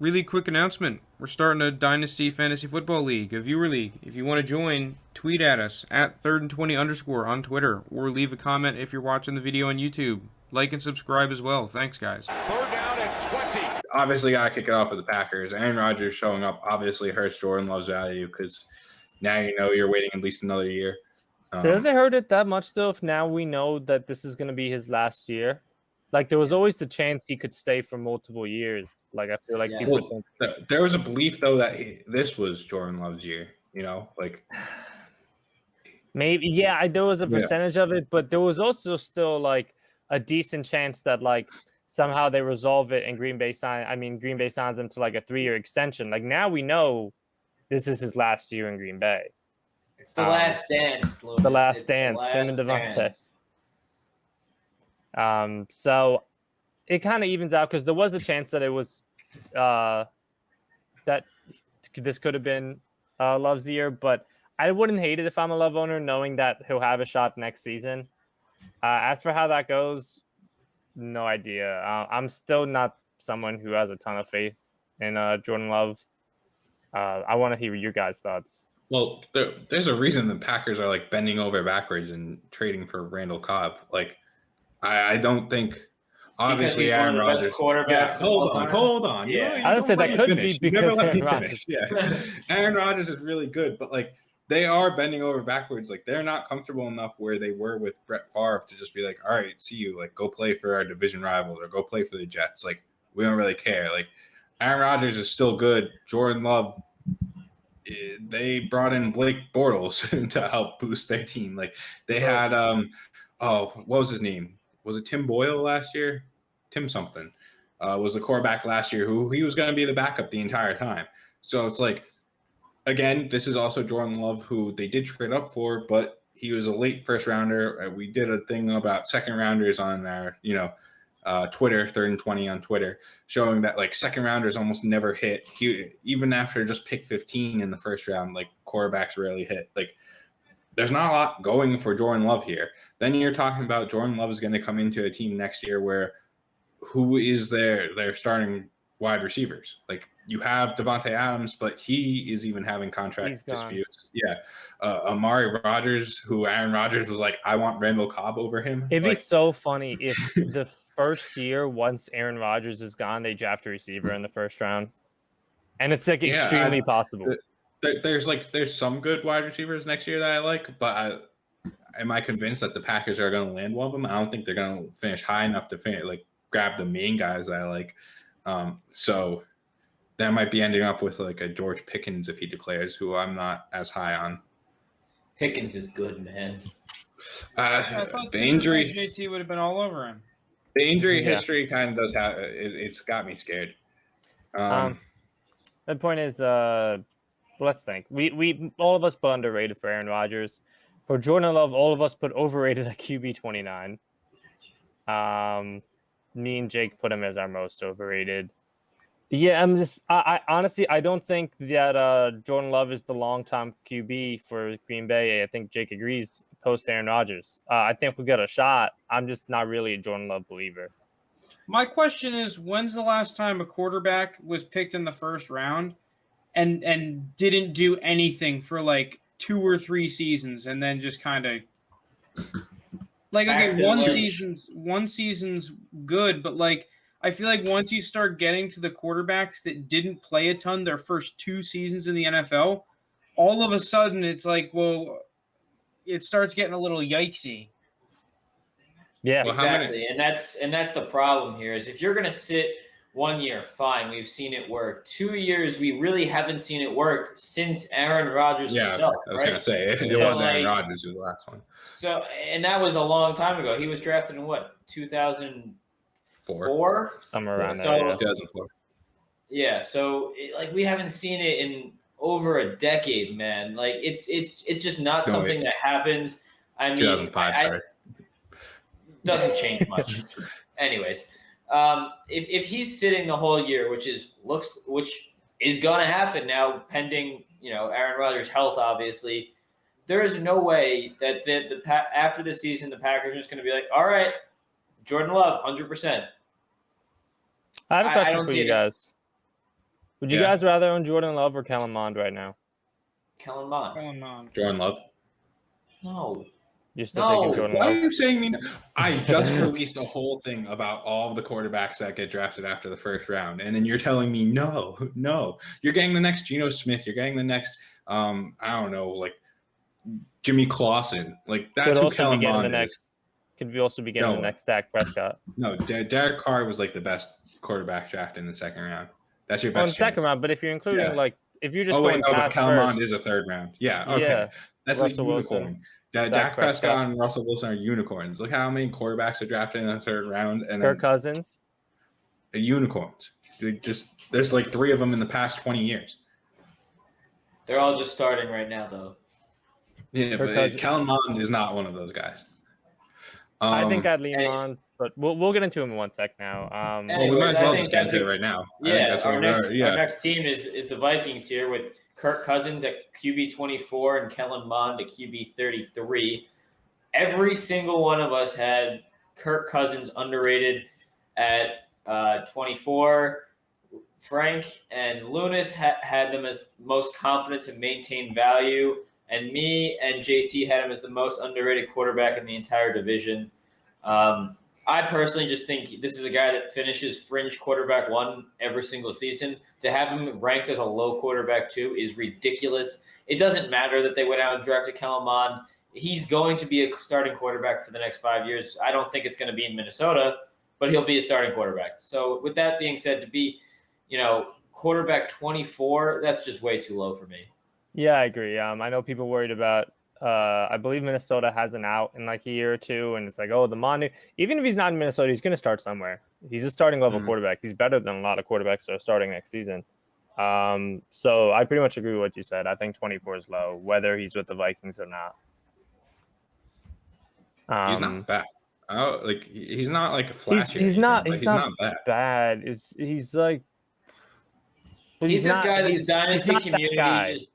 really quick announcement. We're starting a Dynasty Fantasy Football League, a viewer league. If you want to join, tweet at us at 3rd and 20_ on Twitter, or leave a comment if you're watching the video on YouTube. Like and subscribe as well. Thanks, guys. 3rd down and 20. Obviously, got to kick it off with the Packers. Aaron Rodgers showing up obviously hurts Jordan Love's value because now you know you're waiting at least another year. Does it hurt it that much, though, if now we know that this is going to be his last year? Like, there was always the chance he could stay for multiple years. Like, I feel like people think... There was a belief, though, that this was Jordan Love's year, you know? Like, maybe, yeah, there was a percentage of it, but there was also still, like, a decent chance that, like, somehow they resolve it and Green Bay signs him to, like, a 3-year extension. Like, now we know this is his last year in Green Bay. It's the last dance, Louis. The last dance, him and Devontae. So it kind of evens out because there was a chance that it was that this could have been Love's year, but I wouldn't hate it if I'm a Love owner knowing that he'll have a shot next season. As for how that goes, no idea. I'm still not someone who has a ton of faith in Jordan Love. I want to hear your guys' thoughts. Well, there's a reason the Packers are like bending over backwards and trading for Randall Cobb. Like, I don't think obviously Aaron Rodgers. Quarterbacks. Yeah, hold on. Yeah, I would say that could be because Aaron Rodgers. Yeah, Aaron Rodgers is really good, but like they are bending over backwards. Like they're not comfortable enough where they were with Brett Favre to just be like, all right, see you. Like go play for our division rivals or go play for the Jets. Like we don't really care. Like Aaron Rodgers is still good. Jordan Love. They brought in Blake Bortles to help boost their team. Like they had, what was his name? Was it Tim Boyle last year? Tim something was the quarterback last year who he was going to be the backup the entire time. So it's like, again, this is also Jordan Love who they did trade up for, but he was a late first rounder. We did a thing about second rounders on our, Twitter, 3rd and 20 on Twitter, showing that like second rounders almost never hit. Even after just pick 15 in the first round, like quarterbacks rarely hit. Like there's not a lot going for Jordan Love here. Then you're talking about Jordan Love is going to come into a team next year where who is their starting wide receivers? Like you have Devontae Adams, but he is even having contract disputes. Yeah. Amari Rodgers, who Aaron Rodgers was like, I want Randall Cobb over him. It'd be so funny if the first year, once Aaron Rodgers is gone, they draft a receiver in the first round. And it's like extremely possible. There's some good wide receivers next year that I like, but am I convinced that the Packers are going to land one of them? I don't think they're going to finish high enough to grab the main guys that I like. So that might be ending up with like a George Pickens if he declares, who I'm not as high on. Pickens is good, man. I thought the injury JT would have been all over him. The injury history kind of does have it's got me scared. The point is, let's think. We all of us put underrated for Aaron Rodgers. For Jordan Love, all of us put overrated at QB 29. Me and Jake put him as our most overrated. Yeah, I honestly, I don't think that Jordan Love is the long-time QB for Green Bay. I think Jake agrees post Aaron Rodgers. I think we got a shot. I'm just not really a Jordan Love believer. My question is, when's the last time a quarterback was picked in the first round and didn't do anything for like 2 or 3 seasons and then just kind of like, okay, one season's good, but like, I feel like once you start getting to the quarterbacks that didn't play a ton their first 2 seasons in the NFL, all of a sudden it's like, well, it starts getting a little yikesy. Yeah, exactly. And that's the problem here is if you're going to sit 1 year, fine, we've seen it work. 2 years, we really haven't seen it work since Aaron Rodgers himself. I was going to say, it was Aaron Rodgers who was the last one. So, and that was a long time ago. He was drafted in what, 2004? Somewhere around there. 2004. Yeah, so like we haven't seen it in over a decade, man. Like it's just not something that happens. I mean, 2005, sorry. Doesn't change much. Anyways, if he's sitting the whole year, which is going to happen now, pending Aaron Rodgers' health, obviously, there is no way that after the season the Packers are just going to be like, all right, Jordan Love, 100%. I have a question for you guys. Would you guys rather own Jordan Love or Kellen Mond right now? Kellen Mond. Jordan Love. No. You're still taking Jordan Why Love? are you saying me? I just released a whole thing about all of the quarterbacks that get drafted after the first round, and then you're telling me no. You're getting the next Geno Smith. You're getting the next, I don't know, like Jimmy Clausen. Like that's who Kellen Mond is. Could we also be getting the next Dak Prescott? No, Derek Carr was like the best quarterback draft in the second round. That's your best. On the second round, but if you're including like if you're just but Kellen Mond is a third round. Yeah, okay. Yeah. That's Russell like unicorn. Wilson. Dak Prescott and Russell Wilson are unicorns. Look how many quarterbacks are drafted in the third round, and Kirk Cousins, unicorns. There's like 3 of them in the past 20 years. They're all just starting right now, though. Yeah, but Kellen Mond is not one of those guys. I think I'd lean on, but we'll get into him in 1 sec now. We might as well just get into it right now. Yeah, our next team is the Vikings here with Kirk Cousins at QB 24 and Kellen Mond at QB 33. Every single one of us had Kirk Cousins underrated at 24. Frank and Lounis had them as most confident to maintain value. And me and JT had him as the most underrated quarterback in the entire division. I personally just think this is a guy that finishes fringe quarterback 1 every single season. To have him ranked as a low quarterback 2 is ridiculous. It doesn't matter that they went out and drafted Kellen Mond. He's going to be a starting quarterback for the next 5 years. I don't think it's going to be in Minnesota, but he'll be a starting quarterback. So with that being said, to be, quarterback 24, that's just way too low for me. Yeah, I agree. I know people worried about. I believe Minnesota has an out in like a year or 2, and it's like, the Mond. Even if he's not in Minnesota, he's going to start somewhere. He's a starting level quarterback. He's better than a lot of quarterbacks that are starting next season. So I pretty much agree with what you said. I think 24 is low, whether he's with the Vikings or not. He's not bad. He's not like a flash. He's not bad. He's like. He's this guy that the Dynasty community just.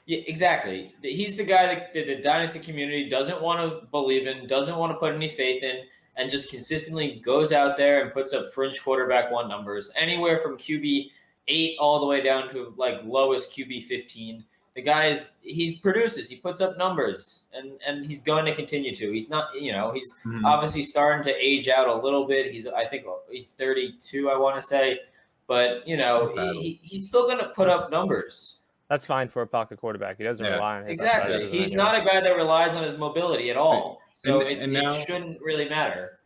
Yeah, exactly. He's the guy that the Dynasty community doesn't want to believe in, doesn't want to put any faith in, and just consistently goes out there and puts up fringe quarterback 1 numbers, anywhere from QB 8 all the way down to like lowest QB 15. The guy he produces, he puts up numbers, and he's going to continue to. He's not, he's obviously starting to age out a little bit. I think he's 32, I want to say, but he's still going to put up numbers. That's fine for a pocket quarterback. He doesn't rely on his athleticism. He's not a guy that relies on his mobility at all. So it shouldn't really matter.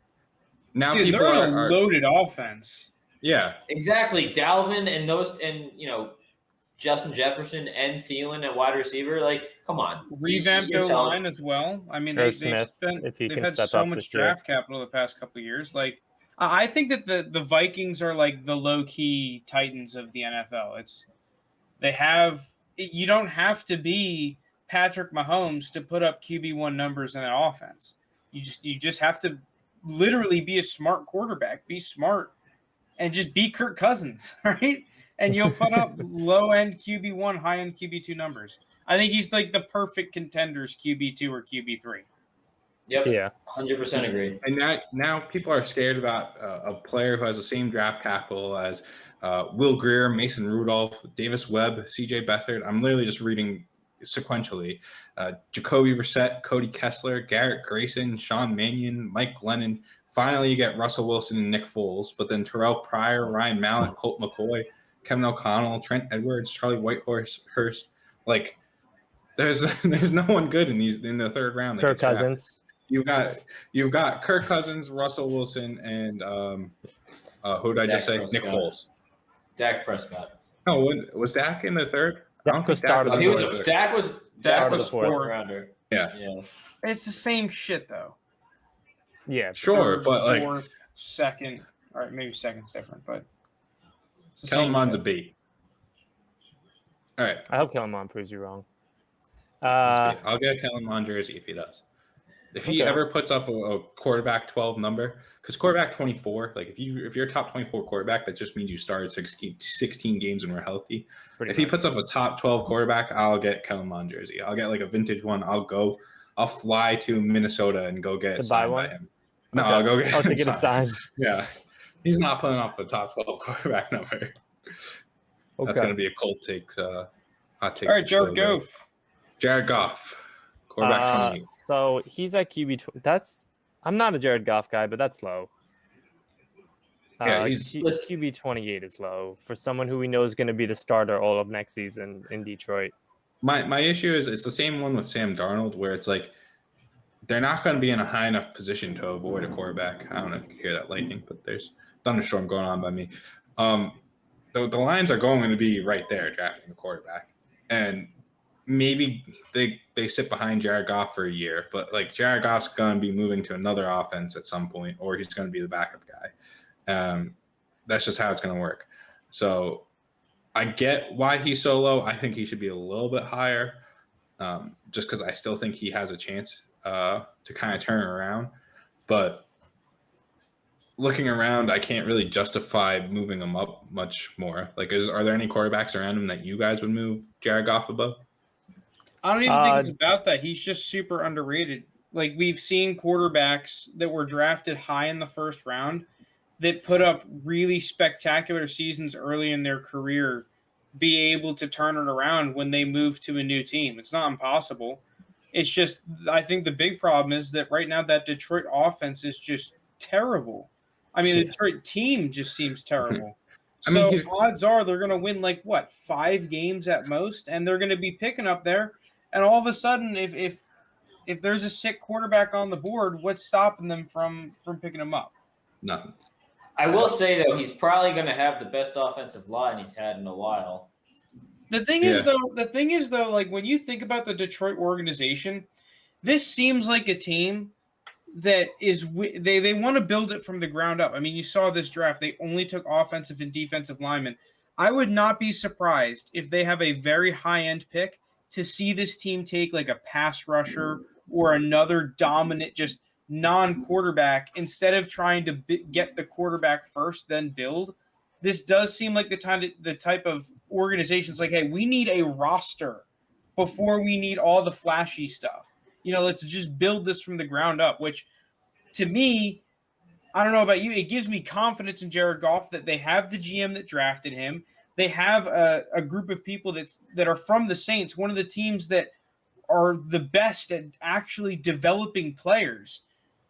Now people they're on a loaded offense. Yeah. Exactly. Dalvin and Justin Jefferson and Thielen at wide receiver. Like, come on. Revamped O-line as well. I mean, they've had so much draft capital the past couple of years. Like, I think that the Vikings are like the low-key Titans of the NFL. You don't have to be Patrick Mahomes to put up QB1 numbers in that offense. You just have to literally be a smart quarterback, be smart, and just be Kirk Cousins, right? And you'll put up low-end QB1, high-end QB2 numbers. I think he's like the perfect contenders QB2 or QB3. Yep. Yeah. 100% agree. And now people are scared about a player who has the same draft capital as Will Grier, Mason Rudolph, Davis Webb, CJ Beathard. I'm literally just reading sequentially. Jacoby Brissett, Cody Kessler, Garrett Grayson, Sean Mannion, Mike Glennon. Finally, you get Russell Wilson and Nick Foles, but then Terrell Pryor, Ryan Mallett, Colt McCoy, Kevin O'Connell, Trent Edwards, Charlie Whitehurst. Like, there's no one good in the third round. Kirk Cousins. You've got Kirk Cousins, Russell Wilson, and who did I just say? Prescott. Nick Foles. Dak Prescott. No, was Dak in the third? Dak was Dak was fourth rounder. Yeah. It's the same shit though. Yeah, sure, but like fourth, second, all right, maybe second's different, but Kellen Mond's a B. All right. I hope Kellen Mond proves you wrong. I'll get a Kellen Mond jersey if he does. If he ever puts up a quarterback 12 number, because quarterback 24, like if you're a top 24 quarterback, that just means you started 16 games and we're healthy. If he puts up a top 12 quarterback, I'll get Kellen Mond jersey. I'll get like a vintage one. I'll fly to Minnesota and go get it signed by him. No, okay. I'll go get to get it signed. Yeah. He's not putting up the top 12 quarterback number. That's going to be a cold take. Hot take. All right, Jared Goff. Jared Goff, quarterback 28. So he's at QB. I'm not a Jared Goff guy, but that's low. Yeah, QB 28 is low for someone who we know is going to be the starter all of next season in Detroit. My issue is it's the same one with Sam Darnold, where it's like they're not going to be in a high enough position to avoid a quarterback. I don't know if you can hear that lightning, but there's thunderstorm going on by me. The Lions are going to be right there drafting a quarterback, and maybe they sit behind Jared Goff for a year, but like Jared Goff's going to be moving to another offense at some point, or he's going to be the backup guy. That's just how it's going to work. So I get why he's so low. I think he should be a little bit higher, just because I still think he has a chance to kind of turn around. But looking around, I can't really justify moving him up much more. Like, are there any quarterbacks around him that you guys would move Jared Goff above? I don't even think it's about that. He's just super underrated. Like, we've seen quarterbacks that were drafted high in the first round that put up really spectacular seasons early in their career be able to turn it around when they move to a new team. It's not impossible. It's just, I think the big problem is that right now that Detroit offense is just terrible. I mean, the Detroit team just seems terrible. So odds are they're going to win 5 games at most, and they're going to be picking up there. And all of a sudden, if there's a sick quarterback on the board, what's stopping them from picking him up? Nothing. I will say, though, he's probably going to have the best offensive line he's had in a while. The thing is, though, like when you think about the Detroit organization, this seems like a team that is they want to build it from the ground up. I mean, you saw this draft; they only took offensive and defensive linemen. I would not be surprised if they have a very high-end pick to see this team take like a pass rusher or another dominant, just non-quarterback instead of trying to get the quarterback first, then build. This does seem like the type of organizations like, hey, we need a roster before we need all the flashy stuff. Let's just build this from the ground up, which to me, I don't know about you, it gives me confidence in Jared Goff that they have the GM that drafted him. They have a group of people that are from the Saints, one of the teams that are the best at actually developing players.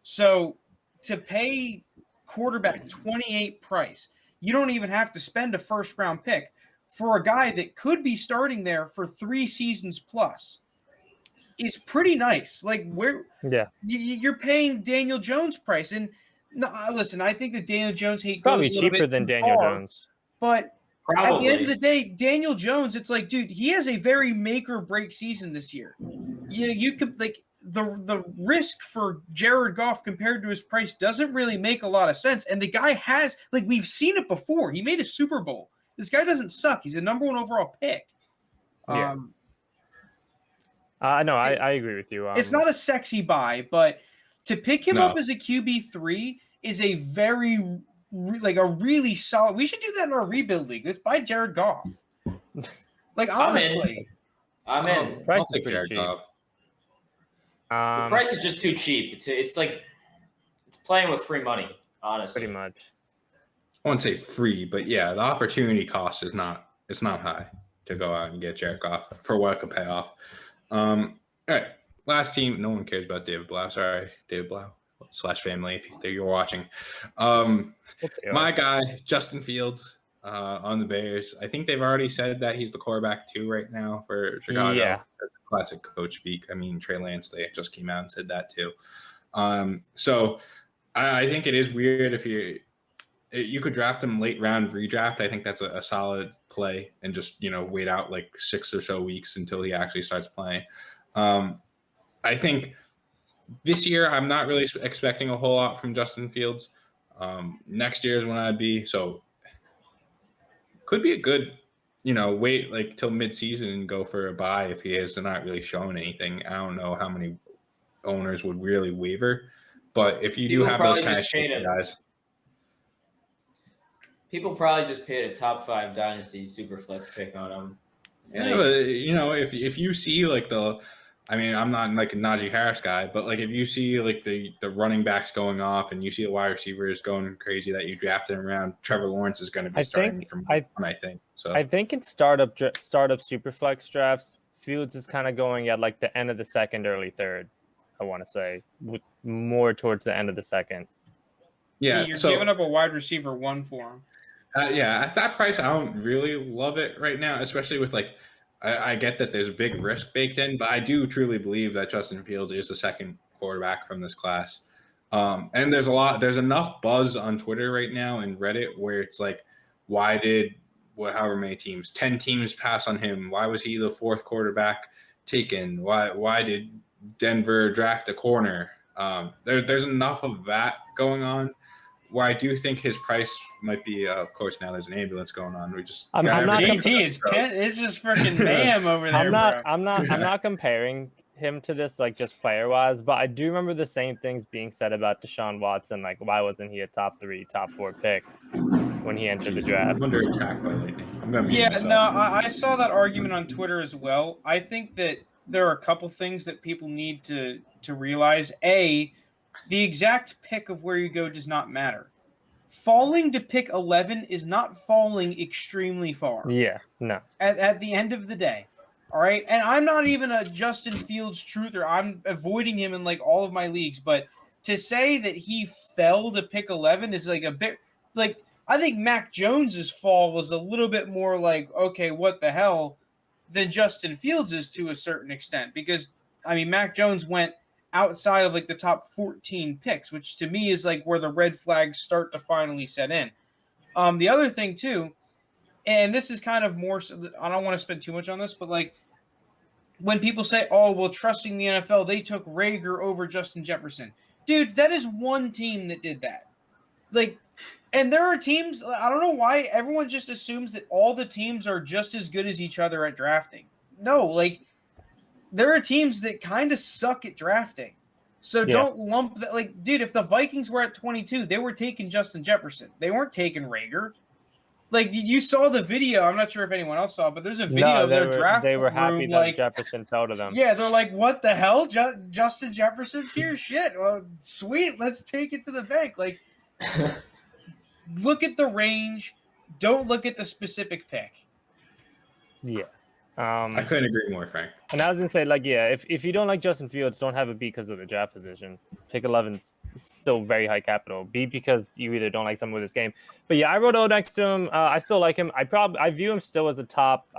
So to pay quarterback 28 price, you don't even have to spend a first-round pick for a guy that could be starting there for 3 seasons plus is pretty nice. Like, you're paying Daniel Jones price. And listen, I think that Daniel Jones hate probably cheaper than Daniel Jones. But probably. At the end of the day, Daniel Jones, it's like, dude, he has a very make or break season this year. You could the risk for Jared Goff compared to his price doesn't really make a lot of sense. And the guy has, we've seen it before. He made a Super Bowl. This guy doesn't suck. He's a number 1 overall pick. Yeah. No, I agree with you. It's not a sexy buy, but to pick him up as a QB3 is a very, a really solid. We should do that in our rebuild league. Let's buy Jared Goff. Honestly. I'm in. Price is pretty cheap. The price is just too cheap. It's playing with free money, honestly. Pretty much. I wouldn't say free, but yeah, the opportunity cost is not high to go out and get Jared Goff for what it could pay off. All right, last team. No one cares about David Blau. Sorry, David Blau / family, if you're watching. My guy, Justin Fields, on the Bears. I think they've already said that he's the quarterback 2 right now for Chicago. Yeah. That's classic coach speak. I mean, Trey Lance, they just came out and said that too. So I think it is weird if you could draft him late round redraft. I think that's a solid play and just, wait out 6 or so weeks until he actually starts playing. I think this year I'm not really expecting a whole lot from Justin Fields. Next year is when I'd be. So could be a good, wait till midseason and go for a buy if he is not really showing anything. I don't know how many owners would really waver, but if you do have those kind of shit guys. People probably just paid a top 5 Dynasty Superflex pick on him. Yeah, but, if you see the I mean, I'm not like a Najee Harris guy, but like if you see like the running backs going off and you see the wide receivers going crazy that you drafted around, Trevor Lawrence is going to be starting from one, I think. So I think in startup Superflex drafts, Fields is kind of going at like the end of the second, early third. I want to say with more towards the end of the second. Yeah, you're giving up a wide receiver 1 for him. Yeah, at that price, I don't really love it right now, especially with like. I get that there's a big risk baked in, but I do truly believe that Justin Fields is the second quarterback from this class. And there's enough buzz on Twitter right now and Reddit where it's like, why did however many teams, 10 teams pass on him? Why was he the 4th quarterback taken? Why did Denver draft a corner? There's enough of that going on. Where I do think his price might be, of course, now there's an ambulance going on. I'm not JT, it's just freaking mayhem over there. I'm not comparing him to this like just player wise, but I do remember the same things being said about Deshaun Watson. Like, why wasn't he a top 3, top 4 pick when he entered the draft? I'm under attack by lightning. I saw that argument on Twitter as well. I think that there are a couple things that people need to realize. The exact pick of where you go does not matter. Falling to pick 11 is not falling extremely far. Yeah, no. At the end of the day, all right? And I'm not even a Justin Fields truther. I'm avoiding him in like all of my leagues. But to say that he fell to pick 11 is like a bit like I think Mac Jones's fall was a little bit more like, okay, what the hell, than Justin Fields is to a certain extent. Because, I mean, Mac Jones went outside of like the top 14 picks, which to me is like where the red flags start to finally set in. The other thing too, and this is kind of more, I don't want to spend too much on this, but like when people say, oh, well, trusting the NFL, they took Rager over Justin Jefferson. Dude, that is one team that did that. Like, and there are teams, I don't know why everyone just assumes that all the teams are just as good as each other at drafting. No, like, there are teams that kind of suck at drafting. So don't lump that. Like, dude, if the Vikings were at 22, they were taking Justin Jefferson. They weren't taking Rager. Like, you saw the video. I'm not sure if anyone else saw, but there's a video of their draft room. They were happy that Jefferson fell to them. Yeah, they're like, what the hell? Justin Jefferson's here? Shit. Well, sweet. Let's take it to the bank. Like, look at the range. Don't look at the specific pick. Yeah. I couldn't agree more, Frank. And I was gonna say, like, yeah, if you don't like Justin Fields, don't have it be because of the draft position. Pick 11's still very high capital. Be because you either don't like someone with this game. But yeah, I wrote O next to him. I still like him. I view him still as a top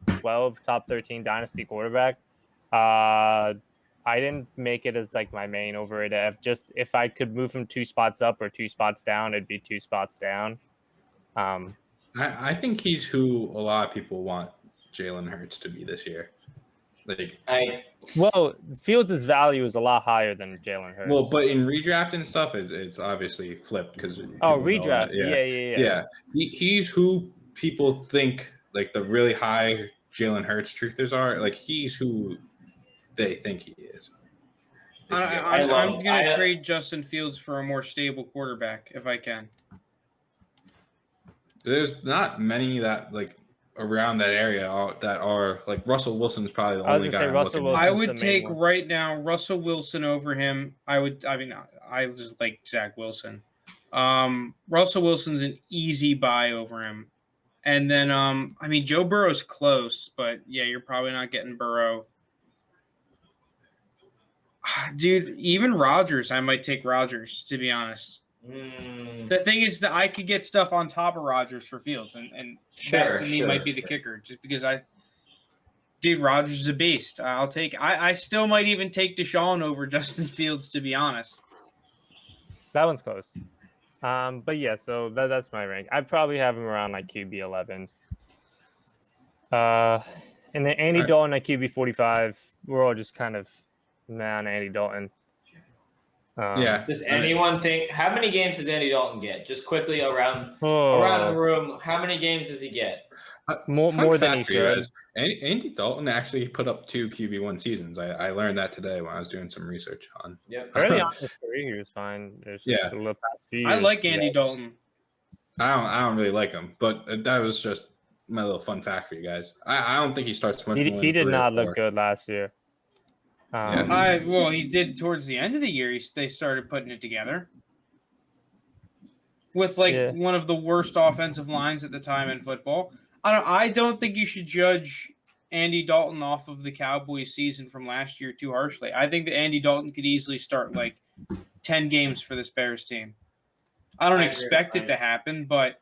12, top 13 dynasty quarterback. I didn't make it as like my main over it. If I could move him 2 spots up or 2 spots down, it'd be 2 spots down. I think he's who a lot of people want Jalen Hurts to be this year. Fields' value is a lot higher than Jalen Hurts. Well, but in redraft and stuff, it's obviously flipped because redraft, yeah. He's who people think like the really high Jalen Hurts truthers are. Like he's who they think he is. I'm going to trade Justin Fields for a more stable quarterback if I can. There's not many that like around that area that are like Russell Wilson's probably the only guy. I would take right now Russell Wilson over him. I just like Zach Wilson. Russell Wilson's an easy buy over him. And then Joe Burrow's close, but yeah, you're probably not getting Burrow. Dude, even Rodgers, I might take Rodgers, to be honest. The thing is that I could get stuff on top of Rodgers for Fields, and that to me might be the kicker, just because Rodgers is a beast. I'll take. I still might even take Deshaun over Justin Fields, to be honest. That one's close. But yeah, so that's my rank. I'd probably have him around like QB 11. And then Andy Dalton at QB 45. We're all just kind of on Andy Dalton. Does anyone think how many games does Andy Dalton get? Just quickly around the room, how many games does he get? More than he should. Andy Dalton actually put up 2 QB1 seasons. I learned that today when I was doing some research on. Yep. Early on in his career, he was fine. I like Andy Dalton. I don't really like him, but that was just my little fun fact for you guys. I don't think he starts much. He did not look good last year. He did towards the end of the year. They started putting it together with one of the worst offensive lines at the time in football. I don't think you should judge Andy Dalton off of the Cowboys season from last year too harshly. I think that Andy Dalton could easily start 10 games for this Bears team. I don't expect it to happen, but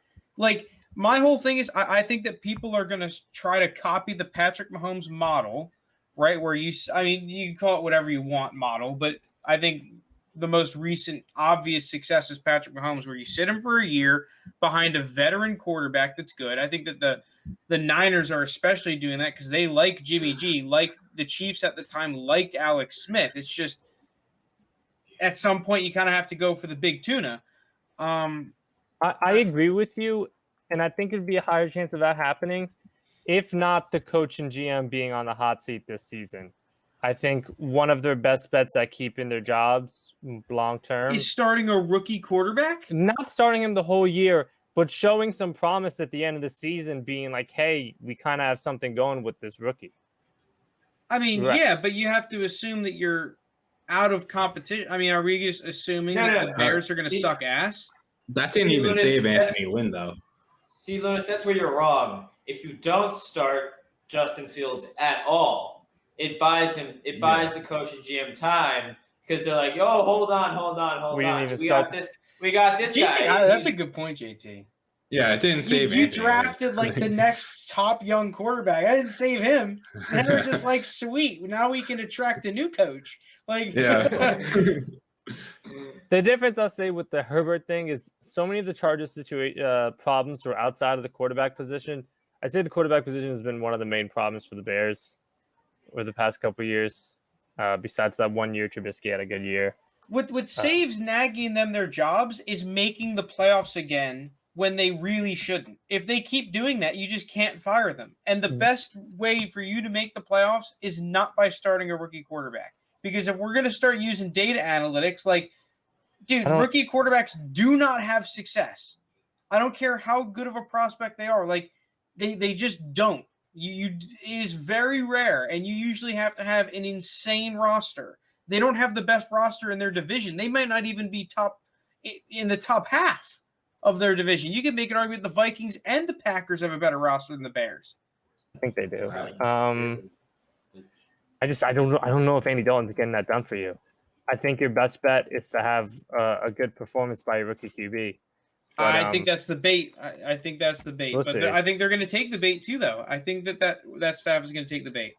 my whole thing is I think that people are going to try to copy the Patrick Mahomes model, right? Where you can call it whatever you want model, but I think the most recent obvious success is Patrick Mahomes, where you sit him for a year behind a veteran quarterback that's good. I think that the Niners are especially doing that because they like Jimmy G, like the Chiefs at the time liked Alex Smith. It's just at some point you kind of have to go for the big tuna. I agree with you, and I think it'd be a higher chance of that happening if not the coach and GM being on the hot seat this season. I think one of their best bets at keeping their jobs long term is starting a rookie quarterback. Not starting him the whole year, but showing some promise at the end of the season, being like, hey, we kind of have something going with this rookie. Yeah, but you have to assume that you're out of competition. Are we just assuming that the Bears are going to suck ass? That didn't even save Anthony Lynn, though. See, Lounis, that's where you're wrong. If you don't start Justin Fields at all, it buys the coach and GM time because they're like, "Oh, hold on. We got this guy." That's a good point, JT. Yeah, it didn't save you drafted the next top young quarterback. I didn't save him. They were just sweet. Now we can attract a new coach. The difference I'll say with the Herbert thing is so many of the Chargers problems were outside of the quarterback position. I say the quarterback position has been one of the main problems for the Bears over the past couple of years. Besides that 1 year, Trubisky had a good year. What saves Nagy and them their jobs is making the playoffs again when they really shouldn't. If they keep doing that, you just can't fire them. And the best way for you to make the playoffs is not by starting a rookie quarterback. Because if we're going to start using data analytics, rookie quarterbacks do not have success. I don't care how good of a prospect they are. They just don't. It is very rare, and you usually have to have an insane roster. They don't have the best roster in their division. They might not even be in the top half of their division. You can make an argument the Vikings and the Packers have a better roster than the Bears. I think they do. I don't know if Andy Dalton's getting that done for you. I think your best bet is to have a good performance by a rookie QB. But, I think that's the bait. I think that's the bait. We'll see. I think they're going to take the bait too, though. I think that staff is going to take the bait.